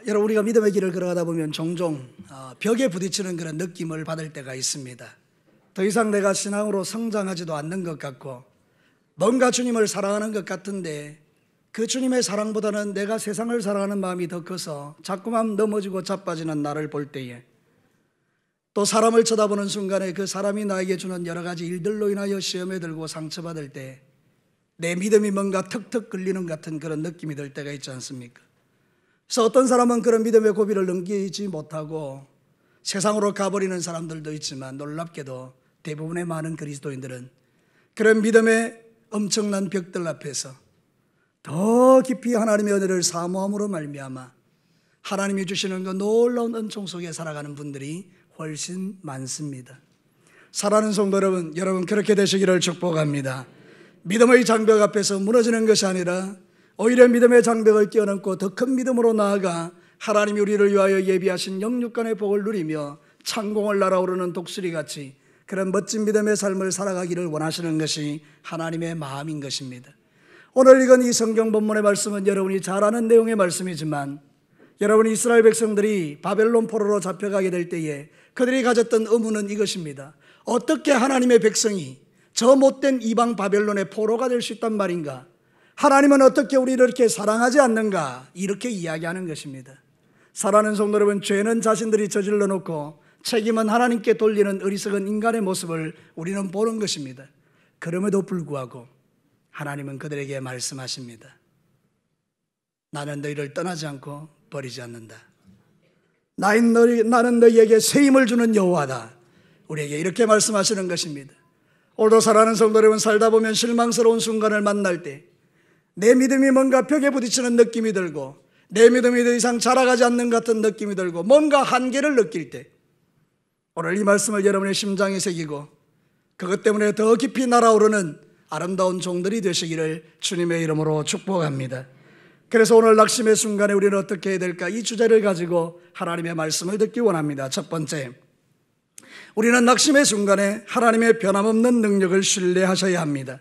여러분, 우리가 믿음의 길을 걸어가다 보면 종종 벽에 부딪히는 그런 느낌을 받을 때가 있습니다. 더 이상 내가 신앙으로 성장하지도 않는 것 같고 뭔가 주님을 사랑하는 것 같은데 그 주님의 사랑보다는 내가 세상을 사랑하는 마음이 더 커서 자꾸만 넘어지고 자빠지는 나를 볼 때에, 또 사람을 쳐다보는 순간에 그 사람이 나에게 주는 여러 가지 일들로 인하여 시험에 들고 상처받을 때 내 믿음이 뭔가 턱턱 끌리는 같은 그런 느낌이 들 때가 있지 않습니까? 그래서 어떤 사람은 그런 믿음의 고비를 넘기지 못하고 세상으로 가버리는 사람들도 있지만, 놀랍게도 대부분의 많은 그리스도인들은 그런 믿음의 엄청난 벽들 앞에서 더 깊이 하나님의 은혜를 사모함으로 말미암아 하나님이 주시는 그 놀라운 은총 속에 살아가는 분들이 훨씬 많습니다. 사랑하는 성도 여러분 그렇게 되시기를 축복합니다. 믿음의 장벽 앞에서 무너지는 것이 아니라 오히려 믿음의 장벽을 뛰어넘고 더 큰 믿음으로 나아가 하나님이 우리를 위하여 예비하신 영육간의 복을 누리며 창공을 날아오르는 독수리같이 그런 멋진 믿음의 삶을 살아가기를 원하시는 것이 하나님의 마음인 것입니다. 오늘 읽은 이 성경 본문의 말씀은 여러분이 잘 아는 내용의 말씀이지만, 여러분 이스라엘 백성들이 바벨론 포로로 잡혀가게 될 때에 그들이 가졌던 의문은 이것입니다. 어떻게 하나님의 백성이 저 못된 이방 바벨론의 포로가 될 수 있단 말인가? 하나님은 어떻게 우리를 이렇게 사랑하지 않는가? 이렇게 이야기하는 것입니다. 사랑하는 성도 여러분, 죄는 자신들이 저질러 놓고 책임은 하나님께 돌리는 어리석은 인간의 모습을 우리는 보는 것입니다. 그럼에도 불구하고 하나님은 그들에게 말씀하십니다. 나는 너희를 떠나지 않고 버리지 않는다. 나는 너희에게 새 힘을 주는 여호와다. 우리에게 이렇게 말씀하시는 것입니다. 오늘도 사랑하는 성도 여러분, 살다 보면 실망스러운 순간을 만날 때 내 믿음이 뭔가 벽에 부딪히는 느낌이 들고 내 믿음이 더 이상 자라가지 않는 것 같은 느낌이 들고 뭔가 한계를 느낄 때, 오늘 이 말씀을 여러분의 심장에 새기고 그것 때문에 더 깊이 날아오르는 아름다운 종들이 되시기를 주님의 이름으로 축복합니다. 그래서 오늘 낙심의 순간에 우리는 어떻게 해야 될까? 이 주제를 가지고 하나님의 말씀을 듣기 원합니다. 첫 번째, 우리는 낙심의 순간에 하나님의 변함없는 능력을 신뢰하셔야 합니다.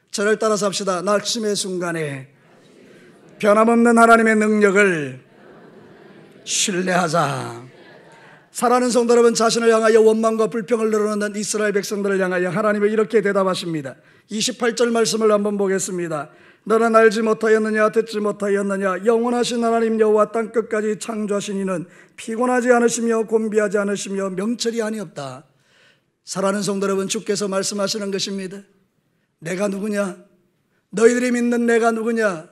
저를 따라서 합시다. 낙심의 순간에 변함없는 하나님의 능력을 신뢰하자. 사랑하는 성도 여러분, 자신을 향하여 원망과 불평을 늘어놓는 이스라엘 백성들을 향하여 하나님은 이렇게 대답하십니다. 28절 말씀을 한번 보겠습니다. 너는 알지 못하였느냐, 듣지 못하였느냐? 영원하신 하나님 여호와 땅끝까지 창조하신 이는 피곤하지 않으시며 곤비하지 않으시며 명철이 아니없다. 사랑하는 성도 여러분, 주께서 말씀하시는 것입니다. 내가 누구냐? 너희들이 믿는 내가 누구냐?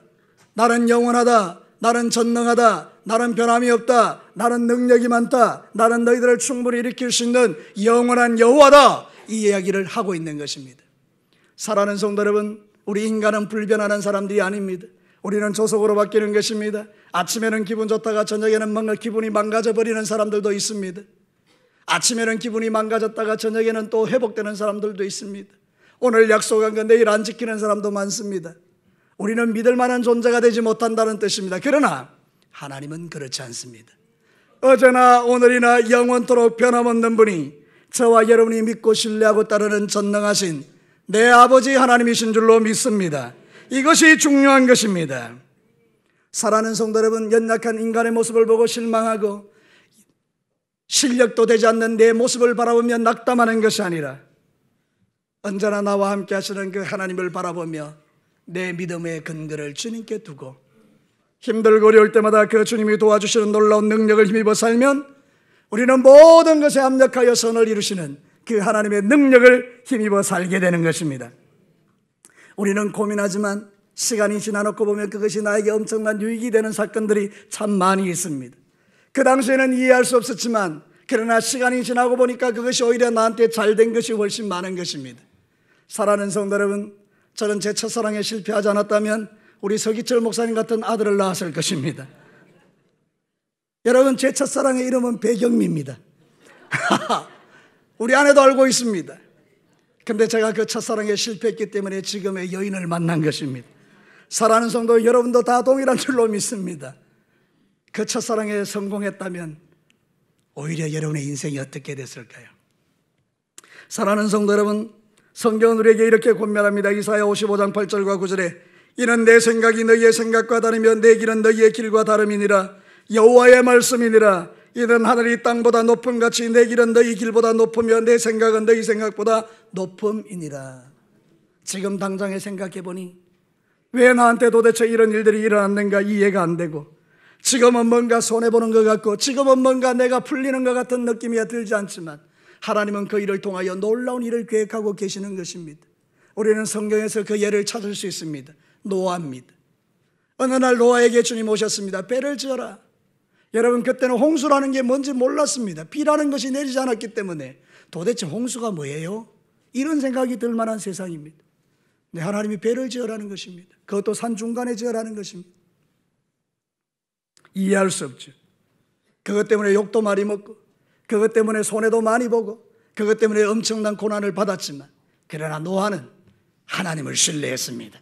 나는 영원하다. 나는 전능하다. 나는 변함이 없다. 나는 능력이 많다. 나는 너희들을 충분히 일으킬 수 있는 영원한 여호와다. 이 이야기를 하고 있는 것입니다. 사랑하는 성도 여러분, 우리 인간은 불변하는 사람들이 아닙니다. 우리는 조속으로 바뀌는 것입니다. 아침에는 기분 좋다가 저녁에는 뭔가 기분이 망가져버리는 사람들도 있습니다. 아침에는 기분이 망가졌다가 저녁에는 또 회복되는 사람들도 있습니다. 오늘 약속한 거 내일 안 지키는 사람도 많습니다. 우리는 믿을 만한 존재가 되지 못한다는 뜻입니다. 그러나 하나님은 그렇지 않습니다. 어제나 오늘이나 영원토록 변함없는 분이 저와 여러분이 믿고 신뢰하고 따르는 전능하신 내 아버지 하나님이신 줄로 믿습니다. 이것이 중요한 것입니다. 사랑하는 성도 여러분, 연약한 인간의 모습을 보고 실망하고 실력도 되지 않는 내 모습을 바라보며 낙담하는 것이 아니라 언제나 나와 함께 하시는 그 하나님을 바라보며 내 믿음의 근거를 주님께 두고 힘들고 어려울 때마다 그 주님이 도와주시는 놀라운 능력을 힘입어 살면 우리는 모든 것에 합력하여 선을 이루시는 그 하나님의 능력을 힘입어 살게 되는 것입니다. 우리는 고민하지만 시간이 지나놓고 보면 그것이 나에게 엄청난 유익이 되는 사건들이 참 많이 있습니다. 그 당시에는 이해할 수 없었지만 그러나 시간이 지나고 보니까 그것이 오히려 나한테 잘된 것이 훨씬 많은 것입니다. 사랑하는 성도 여러분, 저는 제 첫사랑에 실패하지 않았다면 우리 서기철 목사님 같은 아들을 낳았을 것입니다. 여러분, 제 첫사랑의 이름은 배경미입니다. 우리 아내도 알고 있습니다. 근데 제가 그 첫사랑에 실패했기 때문에 지금의 여인을 만난 것입니다. 사랑하는 성도 여러분도 다 동일한 줄로 믿습니다. 그 첫사랑에 성공했다면 오히려 여러분의 인생이 어떻게 됐을까요? 사랑하는 성도 여러분, 성경은 우리에게 이렇게 권면합니다. 이사야 55장 8절과 9절에 이는 내 생각이 너희의 생각과 다르며 내 길은 너희의 길과 다름이니라. 여호와의 말씀이니라. 이는 하늘이 땅보다 높음 같이 내 길은 너희 길보다 높으며 내 생각은 너희 생각보다 높음이니라. 지금 당장에 생각해 보니 왜 나한테 도대체 이런 일들이 일어났는가 이해가 안 되고, 지금은 뭔가 손해보는 것 같고, 지금은 뭔가 내가 풀리는 것 같은 느낌이 들지 않지만 하나님은 그 일을 통하여 놀라운 일을 계획하고 계시는 것입니다. 우리는 성경에서 그 예를 찾을 수 있습니다. 노아입니다. 어느 날 노아에게 주님 오셨습니다. 배를 지어라. 여러분, 그때는 홍수라는 게 뭔지 몰랐습니다. 비라는 것이 내리지 않았기 때문에 도대체 홍수가 뭐예요? 이런 생각이 들 만한 세상입니다. 네, 하나님이 배를 지으라는 것입니다. 그것도 산 중간에 지으라는 것입니다. 이해할 수 없죠. 그것 때문에 욕도 많이 먹고, 그것 때문에 손해도 많이 보고, 그것 때문에 엄청난 고난을 받았지만, 그러나 노아는 하나님을 신뢰했습니다.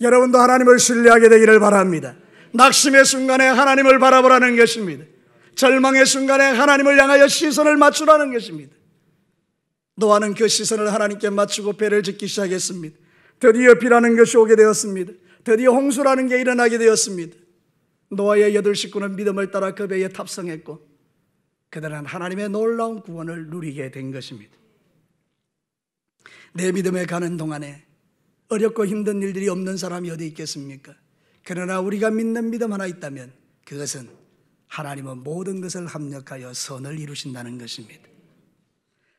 여러분도 하나님을 신뢰하게 되기를 바랍니다. 낙심의 순간에 하나님을 바라보라는 것입니다. 절망의 순간에 하나님을 향하여 시선을 맞추라는 것입니다. 노아는 그 시선을 하나님께 맞추고 배를 짓기 시작했습니다. 드디어 비라는 것이 오게 되었습니다. 드디어 홍수라는 게 일어나게 되었습니다. 노아의 8 식구는 믿음을 따라 그 배에 탑승했고, 그들은 하나님의 놀라운 구원을 누리게 된 것입니다. 내 믿음에 가는 동안에 어렵고 힘든 일들이 없는 사람이 어디 있겠습니까? 그러나 우리가 믿는 믿음 하나 있다면 그것은 하나님은 모든 것을 합력하여 선을 이루신다는 것입니다.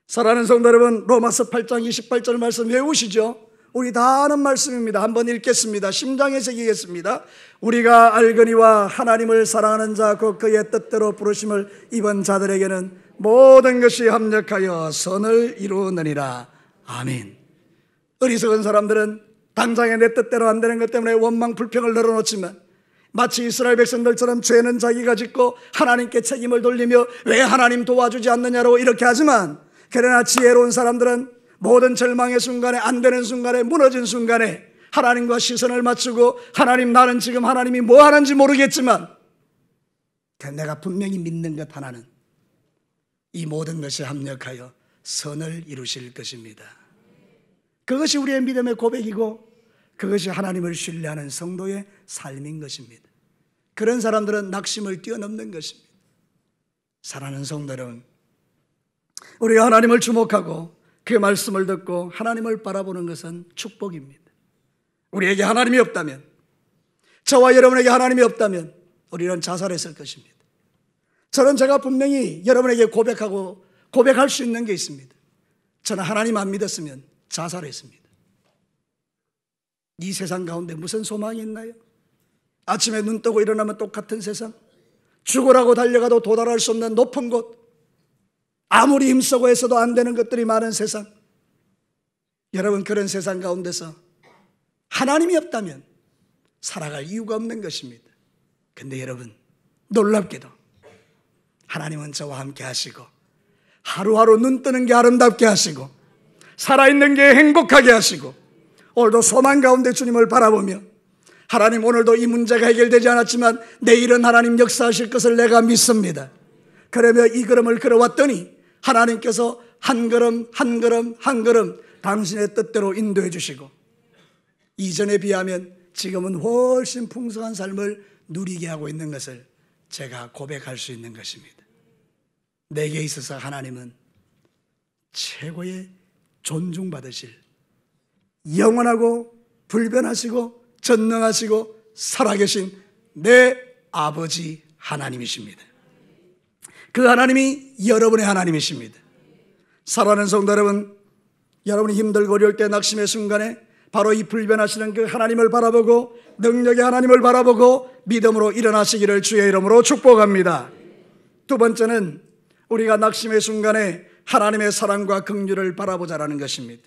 사랑하는 성도 여러분, 로마서 8장 28절 말씀 외우시죠? 우리 다 아는 말씀입니다. 한번 읽겠습니다. 심장에 새기겠습니다. 우리가 알거니와 하나님을 사랑하는 자 곧 그의 뜻대로 부르심을 입은 자들에게는 모든 것이 합력하여 선을 이루느니라. 아멘. 어리석은 사람들은 당장에 내 뜻대로 안 되는 것 때문에 원망 불평을 늘어놓지만, 마치 이스라엘 백성들처럼 죄는 자기가 짓고 하나님께 책임을 돌리며 왜 하나님 도와주지 않느냐고 이렇게 하지만, 그러나 지혜로운 사람들은 모든 절망의 순간에, 안 되는 순간에, 무너진 순간에 하나님과 시선을 맞추고, 하나님, 나는 지금 하나님이 뭐 하는지 모르겠지만 내가 분명히 믿는 것 하나는 이 모든 것이 합력하여 선을 이루실 것입니다. 그것이 우리의 믿음의 고백이고, 그것이 하나님을 신뢰하는 성도의 삶인 것입니다. 그런 사람들은 낙심을 뛰어넘는 것입니다. 사랑하는 성도 여러분, 우리가 하나님을 주목하고 그 말씀을 듣고 하나님을 바라보는 것은 축복입니다. 우리에게 하나님이 없다면, 저와 여러분에게 하나님이 없다면 우리는 자살했을 것입니다. 저는 제가 분명히 여러분에게 고백할 수 있는 게 있습니다. 저는 하나님 안 믿었으면 자살했습니다. 이 세상 가운데 무슨 소망이 있나요? 아침에 눈 뜨고 일어나면 똑같은 세상, 죽으라고 달려가도 도달할 수 없는 높은 곳, 아무리 힘쓰고 해서도 안 되는 것들이 많은 세상. 여러분, 그런 세상 가운데서 하나님이 없다면 살아갈 이유가 없는 것입니다. 근데 여러분, 놀랍게도 하나님은 저와 함께 하시고, 하루하루 눈 뜨는 게 아름답게 하시고, 살아있는 게 행복하게 하시고, 오늘도 소망 가운데 주님을 바라보며, 하나님, 오늘도 이 문제가 해결되지 않았지만 내일은 하나님 역사하실 것을 내가 믿습니다. 그러며 이 걸음을 걸어왔더니 하나님께서 한 걸음 한 걸음 한 걸음 당신의 뜻대로 인도해 주시고, 이전에 비하면 지금은 훨씬 풍성한 삶을 누리게 하고 있는 것을 제가 고백할 수 있는 것입니다. 내게 있어서 하나님은 최고의 존중받으실, 영원하고 불변하시고 전능하시고 살아계신 내 아버지 하나님이십니다. 그 하나님이 여러분의 하나님이십니다. 사랑하는 성도 여러분, 여러분이 힘들고 어려울 때, 낙심의 순간에 바로 이 불변하시는 그 하나님을 바라보고, 능력의 하나님을 바라보고 믿음으로 일어나시기를 주의 이름으로 축복합니다. 두 번째는 우리가 낙심의 순간에 하나님의 사랑과 긍휼을 바라보자라는 것입니다.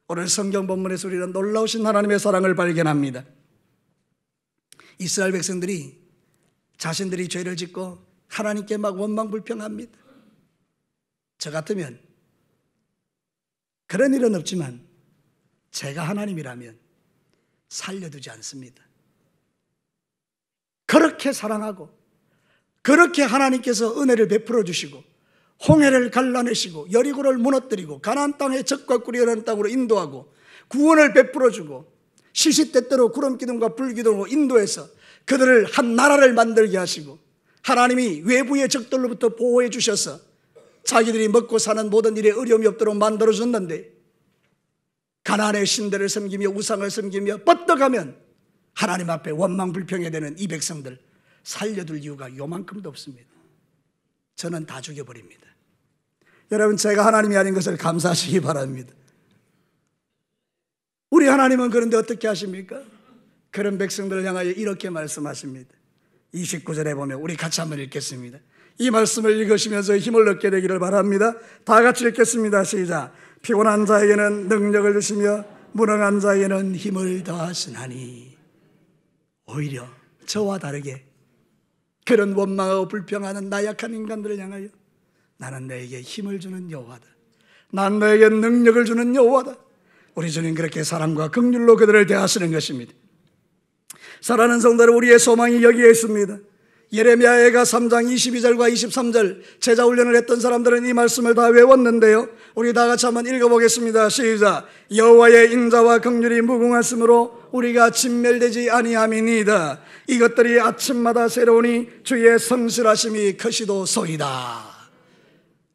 오늘 성경 본문에서 우리는 놀라우신 하나님의 사랑을 발견합니다. 이스라엘 백성들이 자신들이 죄를 짓고 하나님께 막 원망불평합니다. 저 같으면, 그런 일은 없지만 제가 하나님이라면 살려두지 않습니다. 그렇게 사랑하고, 그렇게 하나님께서 은혜를 베풀어 주시고, 홍해를 갈라내시고, 여리고를 무너뜨리고, 가나안 땅에 적과 꿀이 흐르는 땅으로 인도하고, 구원을 베풀어 주고, 시시때때로 구름 기둥과 불 기둥으로 인도해서 그들을 한 나라를 만들게 하시고, 하나님이 외부의 적들로부터 보호해 주셔서 자기들이 먹고 사는 모든 일에 어려움이 없도록 만들어줬는데, 가나안의 신들을 섬기며 우상을 섬기며 뻗어가면 하나님 앞에 원망불평이 되는 이 백성들 살려둘 이유가 요만큼도 없습니다. 저는 다 죽여버립니다. 여러분, 제가 하나님이 아닌 것을 감사하시기 바랍니다. 우리 하나님은 그런데 어떻게 하십니까? 그런 백성들을 향하여 이렇게 말씀하십니다. 29절에 보면, 우리 같이 한번 읽겠습니다. 이 말씀을 읽으시면서 힘을 얻게 되기를 바랍니다. 다 같이 읽겠습니다. 시작. 피곤한 자에게는 능력을 주시며 무능한 자에게는 힘을 더하시나니. 오히려 저와 다르게 그런 원망하고 불평하는 나약한 인간들을 향하여 나는 너에게 힘을 주는 여호와다, 난 너에게 능력을 주는 여호와다. 우리 주님 그렇게 사랑과 긍휼로 그들을 대하시는 것입니다. 사랑하는 성도들, 우리의 소망이 여기에 있습니다. 예레미야가 3장 22절과 23절 제자 훈련을 했던 사람들은 이 말씀을 다 외웠는데요, 우리 다 같이 한번 읽어보겠습니다. 시작. 여호와의 인자와 긍휼이 무궁하심으로 우리가 진멸되지 아니함이니이다. 이것들이 아침마다 새로우니 주의 성실하심이 크시도소이다.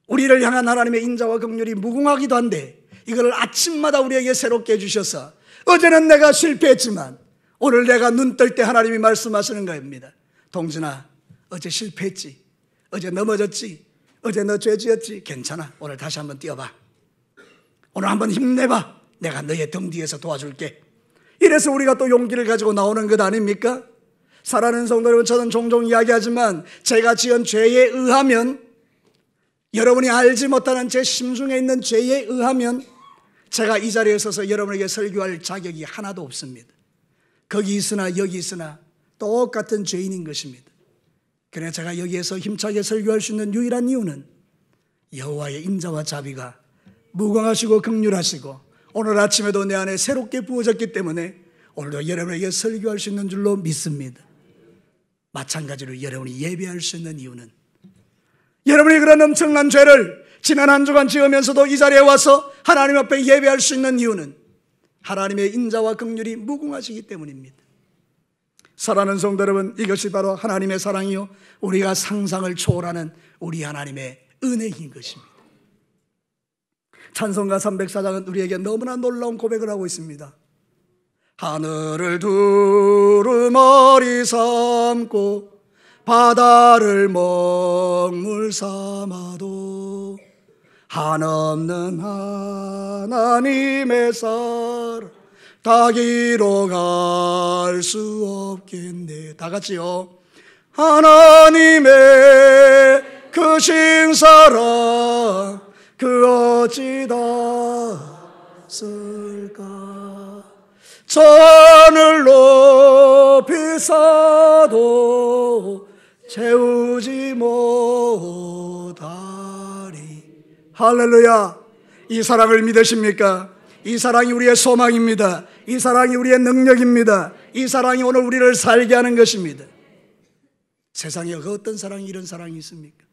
우리를 향한 하나님의 인자와 긍휼이 무궁하기도 한데, 이걸 아침마다 우리에게 새롭게 해주셔서, 어제는 내가 실패했지만 오늘 내가 눈 뜰 때 하나님이 말씀하시는 겁니다. 동진아, 어제 실패했지, 어제 넘어졌지, 어제 너 죄 지었지, 괜찮아, 오늘 다시 한번 뛰어봐, 오늘 한번 힘내봐, 내가 너의 등 뒤에서 도와줄게. 이래서 우리가 또 용기를 가지고 나오는 것 아닙니까? 사랑하는 성도 여러분, 저는 종종 이야기하지만 제가 지은 죄에 의하면, 여러분이 알지 못하는 제 심중에 있는 죄에 의하면 제가 이 자리에 서서 여러분에게 설교할 자격이 하나도 없습니다. 거기 있으나 여기 있으나 똑같은 죄인인 것입니다. 그러나 제가 여기에서 힘차게 설교할 수 있는 유일한 이유는 여호와의 인자와 자비가 무궁하시고 긍휼하시고 오늘 아침에도 내 안에 새롭게 부어졌기 때문에 오늘도 여러분에게 설교할 수 있는 줄로 믿습니다. 마찬가지로 여러분이 예배할 수 있는 이유는, 여러분이 그런 엄청난 죄를 지난 한 주간 지으면서도 이 자리에 와서 하나님 앞에 예배할 수 있는 이유는 하나님의 인자와 긍휼이 무궁하시기 때문입니다. 사랑하는 성도 여러분, 이것이 바로 하나님의 사랑이요, 우리가 상상을 초월하는 우리 하나님의 은혜인 것입니다. 찬송가 304장은 우리에게 너무나 놀라운 고백을 하고 있습니다. 하늘을 두루마리 삼고 바다를 먹물 삼아도 한없는 하나님의 사랑 닿기로 갈 수 없겠네. 다 같이요. 하나님의 크신 사랑 그 어찌 닿았을까. 저 하늘 높이 사도 채우지 못하리. 할렐루야. 이 사랑을 믿으십니까? 이 사랑이 우리의 소망입니다. 이 사랑이 우리의 능력입니다. 이 사랑이 오늘 우리를 살게 하는 것입니다. 세상에 그 어떤 사랑이 이런 사랑이 있습니까?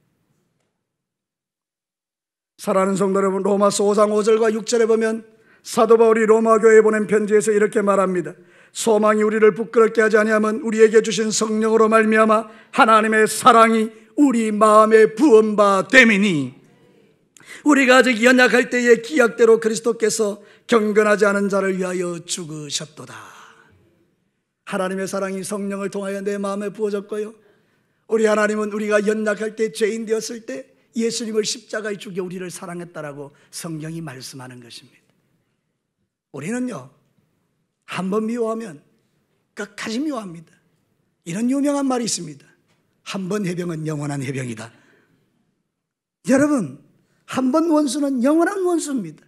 사랑하는 성도 여러분, 로마서 5장 5절과 6절에 보면 사도 바울이 로마 교회에 보낸 편지에서 이렇게 말합니다. 소망이 우리를 부끄럽게 하지 아니하면 우리에게 주신 성령으로 말미암아 하나님의 사랑이 우리 마음에 부은 바 됨이니, 우리가 아직 연약할 때의 기약대로 그리스도께서 경건하지 않은 자를 위하여 죽으셨도다. 하나님의 사랑이 성령을 통하여 내 마음에 부어졌고요, 우리 하나님은 우리가 연약할 때, 죄인 되었을 때 예수님을 십자가에 죽여 우리를 사랑했다라고 성경이 말씀하는 것입니다. 우리는요, 한번 미워하면 끝까지 미워합니다. 이런 유명한 말이 있습니다. 한 번 해병은 영원한 해병이다. 여러분, 한 번 원수는 영원한 원수입니다.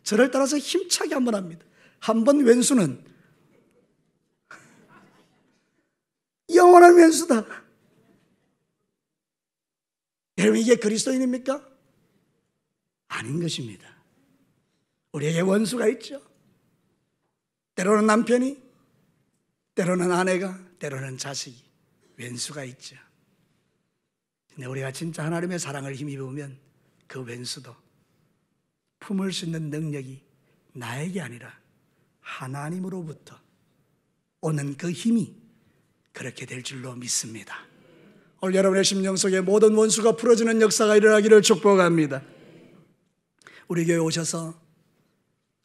저를 따라서 힘차게 한번 합니다. 한 번 왼수는 영원한 왼수다. 여러분, 이게 그리스도인입니까? 아닌 것입니다. 우리에게 원수가 있죠. 때로는 남편이, 때로는 아내가, 때로는 자식이 왼수가 있죠. 근데 우리가 진짜 하나님의 사랑을 힘입으면 그 왼수도 품을 수 있는 능력이 나에게 아니라 하나님으로부터 오는 그 힘이 그렇게 될 줄로 믿습니다. 오늘 여러분의 심령 속에 모든 원수가 풀어지는 역사가 일어나기를 축복합니다. 우리 교회 오셔서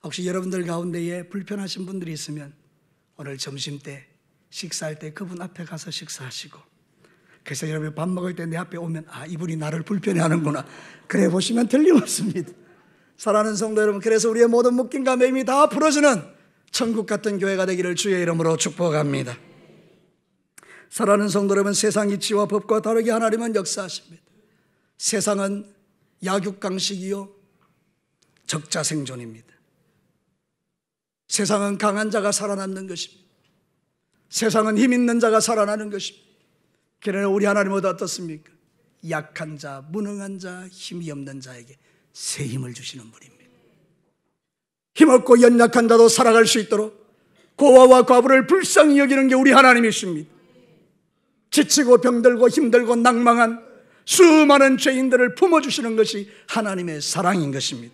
혹시 여러분들 가운데에 불편하신 분들이 있으면 오늘 점심때 식사할 때 그분 앞에 가서 식사하시고, 그래서 여러분이 밥 먹을 때 내 앞에 오면 이분이 나를 불편해하는구나, 그래 보시면 틀림없습니다. 사랑하는 성도 여러분, 그래서 우리의 모든 묶임과 매임이 다 풀어지는 천국 같은 교회가 되기를 주의 이름으로 축복합니다. 사랑하는 성도 여러분, 세상 이치와 법과 다르게 하나님은 역사하십니다. 세상은 약육강식이요 적자생존입니다. 세상은 강한 자가 살아남는 것입니다. 세상은 힘 있는 자가 살아나는 것입니다. 그러나 우리 하나님은 어떻습니까? 약한 자, 무능한 자, 힘이 없는 자에게 새 힘을 주시는 분입니다. 힘없고 연약한 자도 살아갈 수 있도록 고아와 과부를 불쌍히 여기는 게 우리 하나님이십니다. 지치고 병들고 힘들고 낭망한 수많은 죄인들을 품어주시는 것이 하나님의 사랑인 것입니다.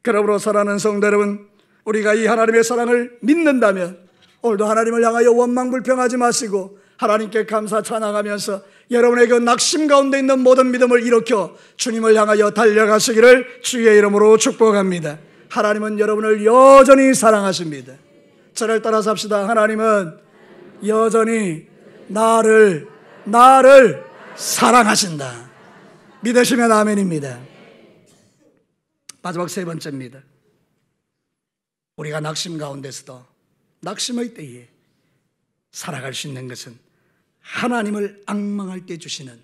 그러므로 사랑하는 성도 여러분, 우리가 이 하나님의 사랑을 믿는다면 오늘도 하나님을 향하여 원망불평하지 마시고 하나님께 감사 찬양하면서 여러분의 그 낙심 가운데 있는 모든 믿음을 일으켜 주님을 향하여 달려가시기를 주의 이름으로 축복합니다. 하나님은 여러분을 여전히 사랑하십니다. 저를 따라서 합시다. 하나님은 여전히 나를 사랑하신다. 믿으시면 아멘입니다. 마지막 세 번째입니다. 우리가 낙심 가운데서도 낙심의 때에 살아갈 수 있는 것은 하나님을 앙망할 때 주시는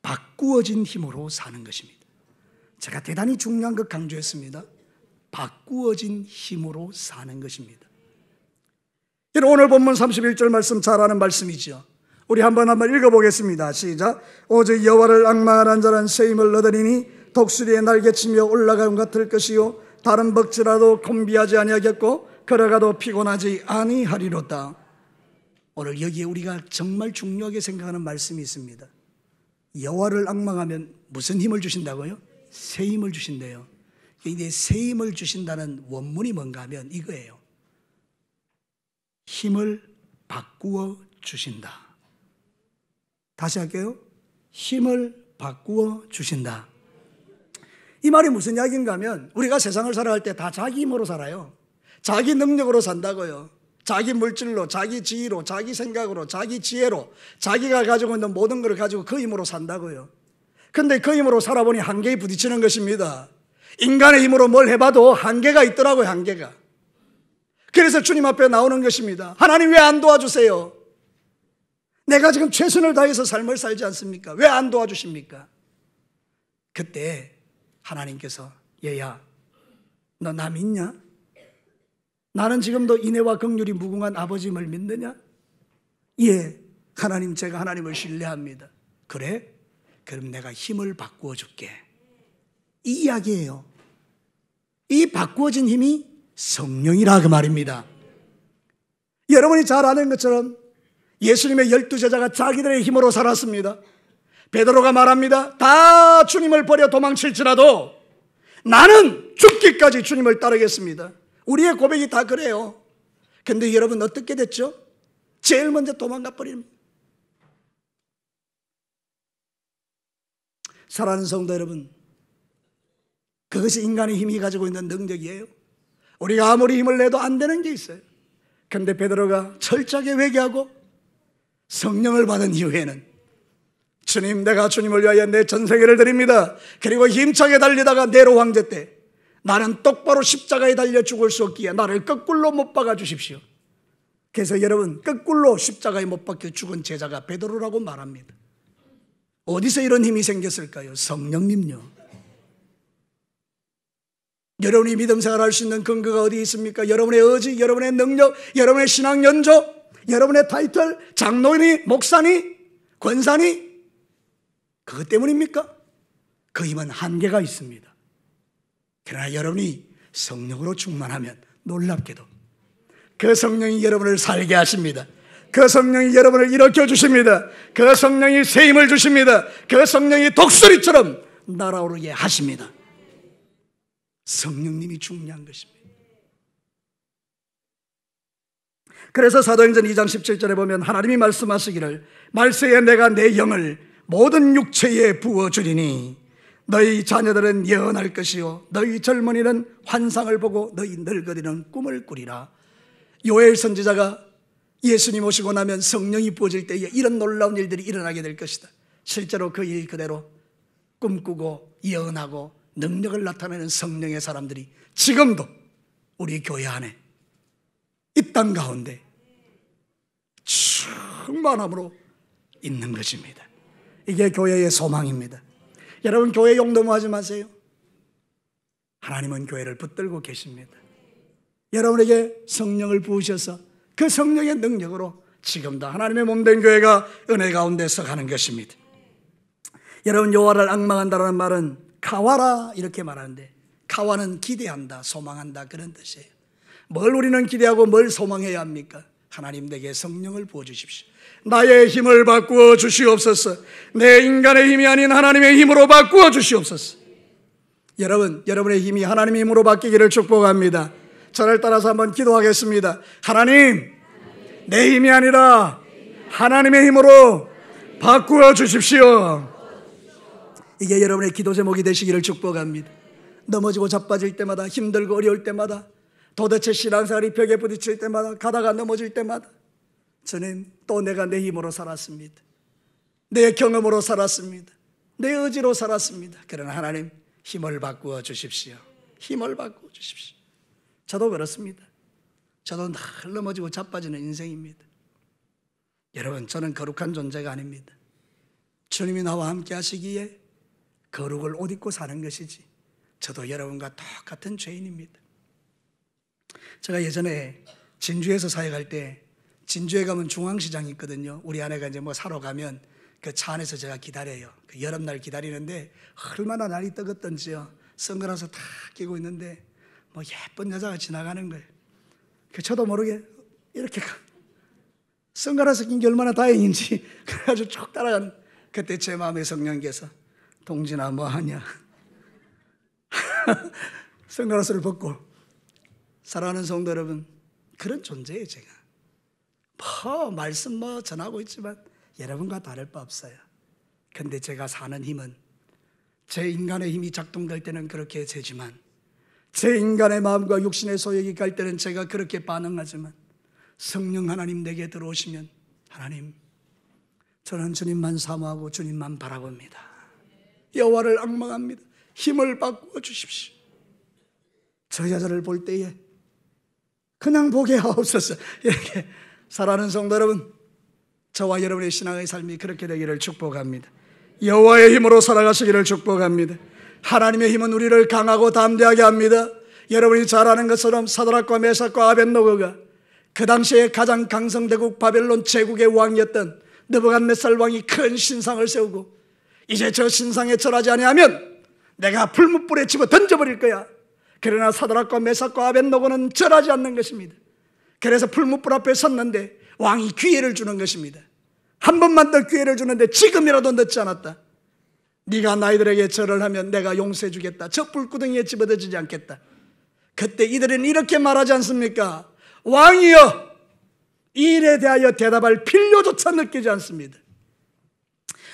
바꾸어진 힘으로 사는 것입니다. 제가 대단히 중요한 것 강조했습니다. 바꾸어진 힘으로 사는 것입니다. 오늘 본문 31절 말씀 잘 아는 말씀이죠. 우리 한번 읽어보겠습니다. 시작. 오직 여호와를 앙망하는 자는 새 힘을 얻으리니 독수리의 날개치며 올라감 같을 것이요 다른 벅지라도 곤비하지 아니하겠고 걸어가도 피곤하지 아니하리로다. 오늘 여기에 우리가 정말 중요하게 생각하는 말씀이 있습니다. 여호와를 앙망하면 무슨 힘을 주신다고요? 새 힘을 주신대요. 이제 새 힘을 주신다는 원문이 뭔가 하면 이거예요. 힘을 바꾸어 주신다. 다시 할게요. 힘을 바꾸어 주신다. 이 말이 무슨 이야기인가 하면 우리가 세상을 살아갈 때 다 자기 힘으로 살아요. 자기 능력으로 산다고요. 자기 물질로, 자기 지위로, 자기 생각으로, 자기 지혜로, 자기가 가지고 있는 모든 것을 가지고 그 힘으로 산다고요. 근데 그 힘으로 살아보니 한계에 부딪히는 것입니다. 인간의 힘으로 뭘 해봐도 한계가 있더라고요. 한계가. 그래서 주님 앞에 나오는 것입니다. 하나님 왜 안 도와주세요? 내가 지금 최선을 다해서 삶을 살지 않습니까? 왜 안 도와주십니까? 그때 하나님께서 얘야, 너 나 믿냐? 나는 지금도 인애와 긍휼이 무궁한 아버지임을 믿느냐? 예, 하나님, 제가 하나님을 신뢰합니다. 그래? 그럼 내가 힘을 바꾸어 줄게. 이 이야기예요. 이 바꾸어진 힘이 성령이라 그 말입니다. 여러분이 잘 아는 것처럼 예수님의 12제자가 자기들의 힘으로 살았습니다. 베드로가 말합니다. 다 주님을 버려 도망칠지라도 나는 죽기까지 주님을 따르겠습니다. 우리의 고백이 다 그래요. 근데 여러분 어떻게 됐죠? 제일 먼저 도망가 버립니다. 사랑하는 성도 여러분, 그것이 인간의 힘이 가지고 있는 능력이에요. 우리가 아무리 힘을 내도 안 되는 게 있어요. 근데 베드로가 철저하게 회개하고 성령을 받은 이후에는 주님, 내가 주님을 위하여 내 전세계를 드립니다. 그리고 힘차게 달리다가 네로 황제 때 나는 똑바로 십자가에 달려 죽을 수 없기에 나를 거꾸로 못 박아 주십시오. 그래서 여러분, 거꾸로 십자가에 못 박혀 죽은 제자가 베드로라고 말합니다. 어디서 이런 힘이 생겼을까요? 성령님요. 여러분이 믿음 생활할 수 있는 근거가 어디 있습니까? 여러분의 의지, 여러분의 능력, 여러분의 신앙 연조, 여러분의 타이틀, 장로니, 목사니, 권사니, 그것 때문입니까? 그 힘은 한계가 있습니다. 그러나 여러분이 성령으로 충만하면 놀랍게도 그 성령이 여러분을 살게 하십니다. 그 성령이 여러분을 일으켜 주십니다. 그 성령이 새 힘을 주십니다. 그 성령이 독수리처럼 날아오르게 하십니다. 성령님이 중요한 것입니다. 그래서 사도행전 2장 17절에 보면 하나님이 말씀하시기를 말세에 내가 내 영을 모든 육체에 부어주리니 너희 자녀들은 예언할 것이요 너희 젊은이는 환상을 보고 너희 늙어리는 꿈을 꾸리라. 요엘 선지자가 예수님 오시고 나면 성령이 부어질 때에 이런 놀라운 일들이 일어나게 될 것이다. 실제로 그 일 그대로 꿈꾸고 예언하고 능력을 나타내는 성령의 사람들이 지금도 우리 교회 안에 이 땅 가운데 충만함으로 있는 것입니다. 이게 교회의 소망입니다. 여러분, 교회 욕 너무 하지 마세요. 하나님은 교회를 붙들고 계십니다. 여러분에게 성령을 부으셔서 그 성령의 능력으로 지금도 하나님의 몸된 교회가 은혜 가운데서 가는 것입니다. 여러분, 여호와를 앙망한다는 말은 가와라 이렇게 말하는데, 가와는 기대한다, 소망한다 그런 뜻이에요. 뭘 우리는 기대하고 뭘 소망해야 합니까? 하나님 내게 성령을 부어주십시오. 나의 힘을 바꾸어 주시옵소서. 내 인간의 힘이 아닌 하나님의 힘으로 바꾸어 주시옵소서. 여러분, 여러분의 힘이 하나님의 힘으로 바뀌기를 축복합니다. 저를 따라서 한번 기도하겠습니다. 하나님, 내 힘이 아니라 하나님의 힘으로 바꾸어 주십시오. 이게 여러분의 기도 제목이 되시기를 축복합니다. 넘어지고 자빠질 때마다, 힘들고 어려울 때마다, 도대체 신앙생활이 벽에 부딪힐 때마다, 가다가 넘어질 때마다 저는 또 내가 내 힘으로 살았습니다. 내 경험으로 살았습니다. 내 의지로 살았습니다. 그러나 하나님, 힘을 바꾸어 주십시오. 힘을 바꾸어 주십시오. 저도 그렇습니다. 저도 늘 넘어지고 자빠지는 인생입니다. 여러분, 저는 거룩한 존재가 아닙니다. 주님이 나와 함께 하시기에 거룩을 옷 입고 사는 것이지, 저도 여러분과 똑같은 죄인입니다. 제가 예전에 진주에서 사역할 때, 진주에 가면 중앙시장이 있거든요. 우리 아내가 이제 뭐 사러 가면 그 차 안에서 제가 기다려요. 그 여름날 기다리는데 얼마나 날이 뜨겁던지요. 선글라스 다 끼고 있는데 뭐 예쁜 여자가 지나가는 거예요. 그 저도 모르게 이렇게 선글라스 낀 게 얼마나 다행인지 그래가지고 쭉 따라가는, 그때 제 마음에 성령께서 동진아 뭐 하냐 선글라스를 벗고. 사랑하는 성도 여러분, 그런 존재예요. 제가 뭐 말씀 뭐 전하고 있지만 여러분과 다를 바 없어요. 근데 제가 사는 힘은 제 인간의 힘이 작동될 때는 그렇게 되지만, 제 인간의 마음과 육신의 소욕이 갈 때는 제가 그렇게 반응하지만, 성령 하나님 내게 들어오시면, 하나님, 저는 주님만 사모하고 주님만 바라봅니다. 여호와를 앙망합니다. 힘을 바꾸어 주십시오. 저 여자를 볼 때에 그냥 보게 하옵소서. 이렇게 사랑하는 성도 여러분, 저와 여러분의 신앙의 삶이 그렇게 되기를 축복합니다. 여호와의 힘으로 살아가시기를 축복합니다. 하나님의 힘은 우리를 강하고 담대하게 합니다. 여러분이 잘 아는 것처럼 사드락과 메삭과 아벳노고가 그 당시에 가장 강성대국 바벨론 제국의 왕이었던 느부갓네살 왕이 큰 신상을 세우고, 이제 저 신상에 절하지 아니하면 내가 불못불에 집어 던져버릴 거야. 그러나 사드락과 메삭과 아벳노고는 절하지 않는 것입니다. 그래서 풀무불 앞에 섰는데 왕이 기회를 주는 것입니다. 한 번만 더 기회를 주는데 지금이라도 늦지 않았다. 네가 나이들에게 절을 하면 내가 용서해 주겠다. 저 불구덩이에 집어던지지 않겠다. 그때 이들은 이렇게 말하지 않습니까? 왕이여, 이 일에 대하여 대답할 필요조차 느끼지 않습니다.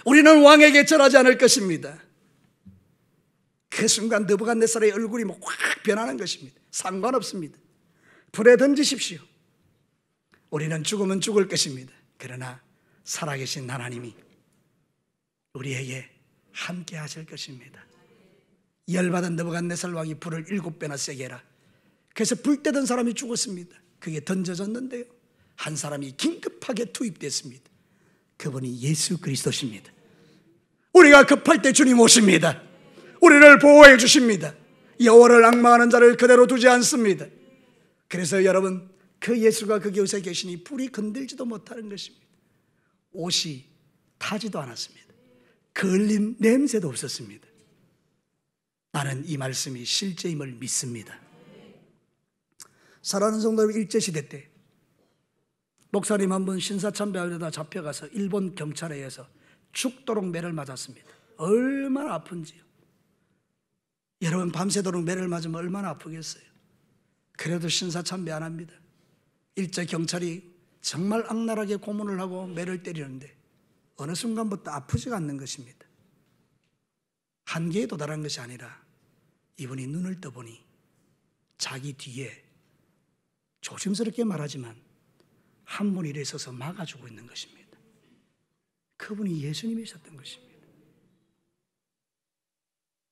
우리는 왕에게 절하지 않을 것입니다. 그 순간 느부갓네살의 얼굴이 확 변하는 것입니다. 상관없습니다. 불에 던지십시오. 우리는 죽으면 죽을 것입니다. 그러나 살아계신 하나님이 우리에게 함께 하실 것입니다. 열받은 느부갓네살 왕이 불을 7배나 세게 해라. 그래서 불 떼던 사람이 죽었습니다. 그게 던져졌는데요, 한 사람이 긴급하게 투입됐습니다. 그분이 예수 그리스도십니다. 우리가 급할 때 주님 오십니다. 우리를 보호해 주십니다. 여호와를 앙망하는 자를 그대로 두지 않습니다. 그래서 여러분, 그 예수가 그 곳에 계시니 불이 건들지도 못하는 것입니다. 옷이 타지도 않았습니다. 걸림 냄새도 없었습니다. 나는 이 말씀이 실제임을 믿습니다. 사랑하는 성도 여러분, 일제시대 때 목사님 한 분 신사참배하려다 잡혀가서 일본 경찰에 의해서 죽도록 매를 맞았습니다. 얼마나 아픈지요. 여러분, 밤새도록 매를 맞으면 얼마나 아프겠어요. 그래도 신사참배 안 합니다. 일제 경찰이 정말 악랄하게 고문을 하고 매를 때리는데 어느 순간부터 아프지가 않는 것입니다. 한계에 도달한 것이 아니라 이분이 눈을 떠보니 자기 뒤에 조심스럽게 말하지만 한 분이 일어서서 막아주고 있는 것입니다. 그분이 예수님이셨던 것입니다.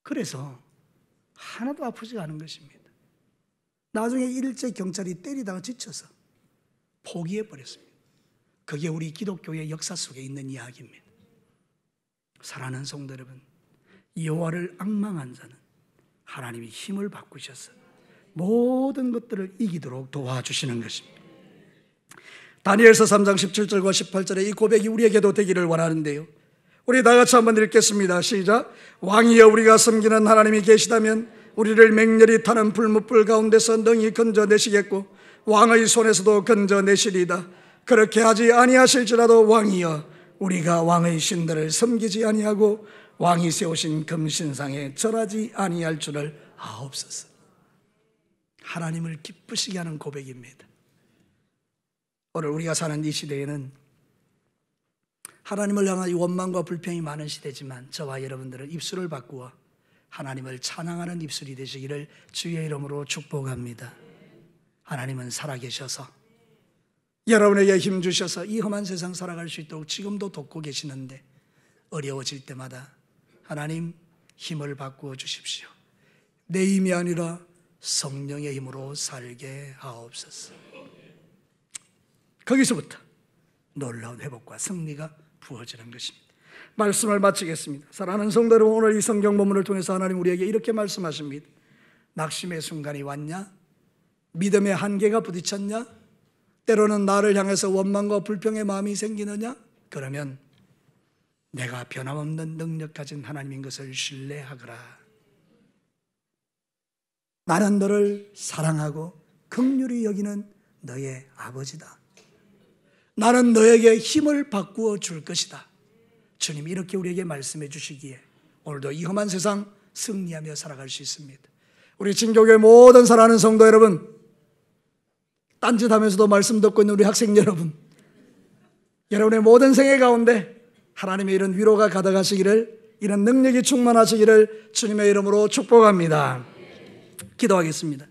그래서 하나도 아프지가 않은 것입니다. 나중에 일제 경찰이 때리다가 지쳐서 포기해버렸습니다. 그게 우리 기독교의 역사 속에 있는 이야기입니다. 사랑하는 성도 여러분, 여호와를 앙망한 자는 하나님이 힘을 바꾸셔서 모든 것들을 이기도록 도와주시는 것입니다. 다니엘서 3장 17절과 18절의 이 고백이 우리에게도 되기를 원하는데요, 우리 다 같이 한번 읽겠습니다. 시작. 왕이여, 우리가 섬기는 하나님이 계시다면 우리를 맹렬히 타는 불뭇불 가운데서 능히 건져내시겠고 왕의 손에서도 건져내시리이다. 그렇게 하지 아니하실지라도 왕이여, 우리가 왕의 신들을 섬기지 아니하고 왕이 세우신 금신상에 절하지 아니할 줄을 아옵소서. 하나님을 기쁘시게 하는 고백입니다. 오늘 우리가 사는 이 시대에는 하나님을 향한 원망과 불평이 많은 시대지만 저와 여러분들은 입술을 바꾸어 하나님을 찬양하는 입술이 되시기를 주의 이름으로 축복합니다. 하나님은 살아계셔서 여러분에게 힘 주셔서 이 험한 세상 살아갈 수 있도록 지금도 돕고 계시는데, 어려워질 때마다 하나님 힘을 바꾸어 주십시오. 내 힘이 아니라 성령의 힘으로 살게 하옵소서. 거기서부터 놀라운 회복과 승리가 부어지는 것입니다. 말씀을 마치겠습니다. 사랑하는 성도 여러분, 오늘 이 성경 본문을 통해서 하나님 우리에게 이렇게 말씀하십니다. 낙심의 순간이 왔냐? 믿음의 한계가 부딪혔냐? 때로는 나를 향해서 원망과 불평의 마음이 생기느냐? 그러면 내가 변함없는 능력 가진 하나님인 것을 신뢰하거라. 나는 너를 사랑하고 긍휼히 여기는 너의 아버지다. 나는 너에게 힘을 바꾸어 줄 것이다. 주님이 이렇게 우리에게 말씀해 주시기에 오늘도 이 험한 세상 승리하며 살아갈 수 있습니다. 우리 진교교회 모든 사랑하는 성도 여러분, 딴짓하면서도 말씀 듣고 있는 우리 학생 여러분, 여러분의 모든 생애 가운데 하나님의 이런 위로가 가득하시기를, 이런 능력이 충만하시기를 주님의 이름으로 축복합니다. 기도하겠습니다.